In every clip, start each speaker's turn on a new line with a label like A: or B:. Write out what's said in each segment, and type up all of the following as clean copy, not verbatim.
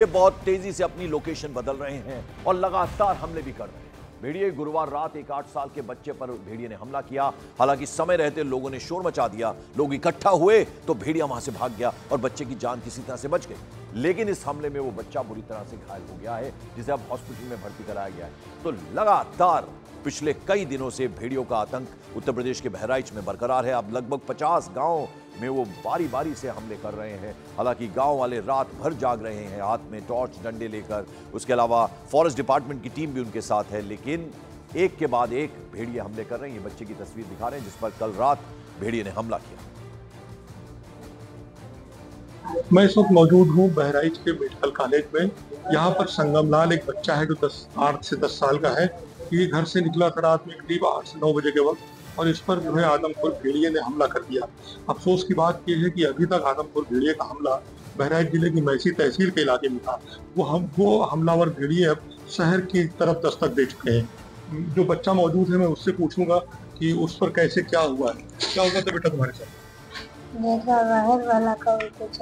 A: ये बहुत तेजी से अपनी लोकेशन बदल रहे हैं और लगातार हमले भी कर रहे हैं। भेड़िए गुरुवार रात एक 8 साल के बच्चे पर भेड़िए ने हमला किया। हालांकि समय रहते लोगों ने शोर मचा दिया, लोग इकट्ठा हुए तो भेड़िया वहां से भाग गया और बच्चे की जान किसी तरह से बच गई। लेकिन इस हमले में वो बच्चा बुरी तरह से घायल हो गया है, जिसे अब हॉस्पिटल में भर्ती कराया गया है। तो लगातार पिछले कई दिनों से भेड़ियों का आतंक उत्तर प्रदेश के बहराइच में बरकरार है। अब लगभग 50 गांव में वो बारी बारी से हमले कर रहे हैं। हालांकि गांव वाले रात भर जाग रहे हैं, हाथ में टॉर्च डंडे लेकर। उसके अलावा फॉरेस्ट डिपार्टमेंट की टीम भी उनके साथ है, लेकिन एक के बाद एक भेड़िए हमले कर रहे हैं। ये बच्चे की तस्वीर दिखा रहे हैं जिस पर कल रात भेड़िए ने हमला किया।
B: मैं इस वक्त मौजूद हूँ बहराइच के मेडिकल कॉलेज में। यहाँ पर संगम लाल एक बच्चा है जो 8 से 10 साल का है। ये घर से निकला था रात में करीब 8 से 9 बजे के वक्त और इस पर जो है आदमपुर भेड़िए ने हमला कर दिया। अफसोस की बात यह है कि अभी तक आदमपुर भेड़िए का हमला बहराइच जिले की मैसी तहसील के इलाके में था। वो हमलावर भेड़िए अब शहर की तरफ दस्तक दे चुके हैं। जो बच्चा मौजूद है मैं उससे पूछूंगा कि उस पर कैसे क्या हुआ है। क्या हुआ था बेटा तुम्हारे साथ?
C: बाहर वाला का कुछ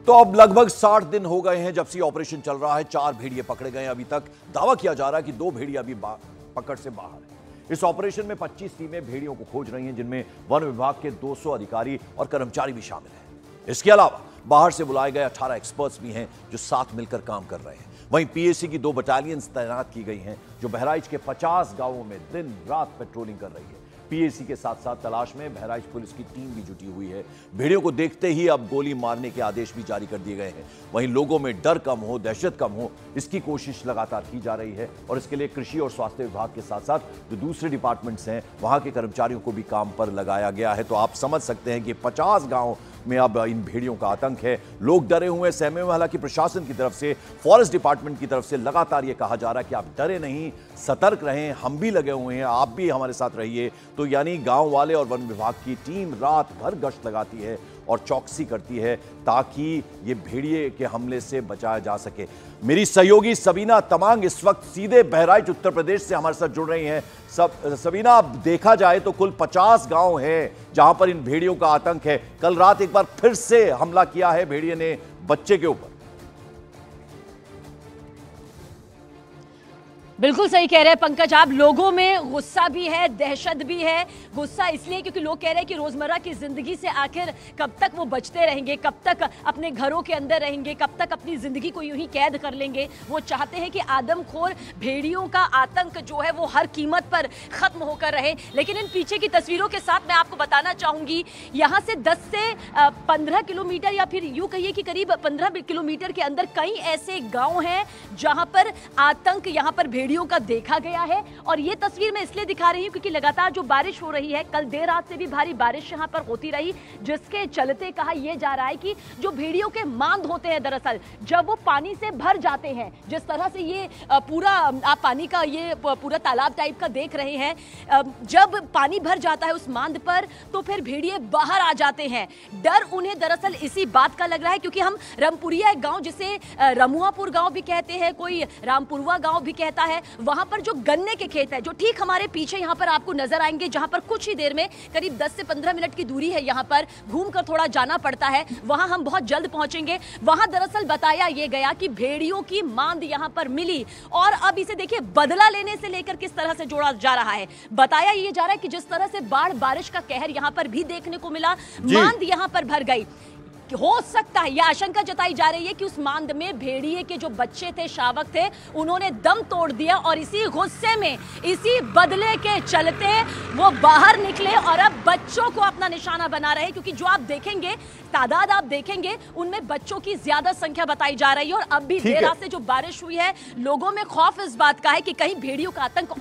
A: तो अब लगभग 60 दिन हो गए हैं जब से ऑपरेशन चल रहा है। 4 भेड़िए पकड़े गए। अभी तक दावा किया जा रहा है कि 2 भेड़िए अभी पकड़ से बाहर हैं। इस ऑपरेशन में 25 टीमें भेड़ियों को खोज रही हैं, जिनमें वन विभाग के 200 अधिकारी और कर्मचारी भी शामिल हैं। इसके अलावा बाहर से बुलाए गए 18 एक्सपर्ट्स भी हैं जो साथ मिलकर काम कर रहे हैं। वहीं पीएसी की 2 बटालियन तैनात की गई हैं जो बहराइच के 50 गांवों में दिन रात पेट्रोलिंग कर रही है। पीएसी के साथ साथ तलाश में बहराइच पुलिस की टीम भी जुटी हुई है। भेड़ियों को देखते ही अब गोली मारने के आदेश भी जारी कर दिए गए हैं। वहीं लोगों में डर कम हो, दहशत कम हो, इसकी कोशिश लगातार की जा रही है और इसके लिए कृषि और स्वास्थ्य विभाग के साथ साथ जो दूसरे डिपार्टमेंट्स हैं वहां के कर्मचारियों को भी काम पर लगाया गया है। तो आप समझ सकते हैं कि 50 गांव में अब इन भेड़ियों का आतंक है। लोग डरे हुए, सहमे हुए। हालांकि प्रशासन की तरफ से, फॉरेस्ट डिपार्टमेंट की तरफ से लगातार यह कहा जा रहा है कि आप डरे नहीं, सतर्क रहें, हम भी लगे हुए हैं, आप भी हमारे साथ रहिए। तो यानी गांव वाले और वन विभाग की टीम रात भर गश्त लगाती है और चौकसी करती है ताकि ये भेड़िए के हमले से बचाया जा सके। मेरी सहयोगी सबीना तमांग इस वक्त सीधे बहराइच उत्तर प्रदेश से हमारे साथ जुड़ रही हैं। सबीना, अब देखा जाए तो कुल 50 गांव हैं जहां पर इन भेड़ियों का आतंक है। कल रात एक बार फिर से हमला किया है भेड़िए ने बच्चे के ऊपर।
D: बिल्कुल सही कह रहे हैं पंकज आप। लोगों में गुस्सा भी है, दहशत भी है। गुस्सा इसलिए क्योंकि लोग कह रहे हैं कि रोजमर्रा की जिंदगी से आखिर कब तक वो बचते रहेंगे, कब तक अपने घरों के अंदर रहेंगे, कब तक अपनी जिंदगी को यूं ही कैद कर लेंगे। वो चाहते हैं कि आदमखोर भेड़ियों का आतंक जो है वो हर कीमत पर खत्म होकर रहे। लेकिन इन पीछे की तस्वीरों के साथ मैं आपको बताना चाहूंगी, यहाँ से 10 से 15 किलोमीटर या फिर यूं कहिए कि करीब 15 किलोमीटर के अंदर कई ऐसे गाँव हैं जहां पर आतंक, यहाँ पर भेड़ियों का देखा गया है। और ये तस्वीर मैं इसलिए दिखा रही हूं क्योंकि लगातार जो बारिश हो रही है, कल देर रात से भी भारी बारिश यहां पर होती रही, जिसके चलते कहा यह जा रहा है कि जो भेड़ियों के मांद होते हैं, दरअसल जब वो पानी से भर जाते हैं, जिस तरह से ये पूरा आप पानी का ये पूरा तालाब टाइप का देख रहे हैं, जब पानी भर जाता है उस मांद पर तो फिर भेड़िए बाहर आ जाते हैं। डर उन्हें दरअसल इसी बात का लग रहा है क्योंकि हम रामपुरिया एक गांव, जिसे रमुआपुर गांव भी कहते हैं, कोई रामपुरवा गांव भी कहता है, वहां पर जो गन्ने के खेत है जो ठीक हमारे पीछे यहां पर आपको नजर आएंगे, जहां पर कुछ ही देर में करीब 10 से 15 मिनट की दूरी है, यहां पर घूमकर थोड़ा जाना पड़ता है, वहां हम बहुत जल्द पहुंचेंगे। वहां दरअसल बताया यह गया कि भेड़ियों की मांद यहां पर मिली और अब इसे देखिए बदला लेने से लेकर किस तरह से जोड़ा जा रहा है। बताया यह जा रहा है कि जिस तरह से बाढ़ बारिश का कहर यहां पर भी देखने को मिला, मांद यहां पर भर गई। हो सकता है, यह आशंका जताई जा रही है कि उस मांद में भेड़िए के जो बच्चे थे, शावक थे, उन्होंने दम तोड़ दिया और इसी गुस्से में, इसी बदले के चलते वो बाहर निकले और अब बच्चों को अपना निशाना बना रहे हैं। क्योंकि जो आप देखेंगे, तादाद आप देखेंगे, उनमें बच्चों की ज्यादा संख्या बताई जा रही है। और अब भी देर रात से जो बारिश हुई है, लोगों में खौफ इस बात का है कि कहीं भेड़ियों का आतंक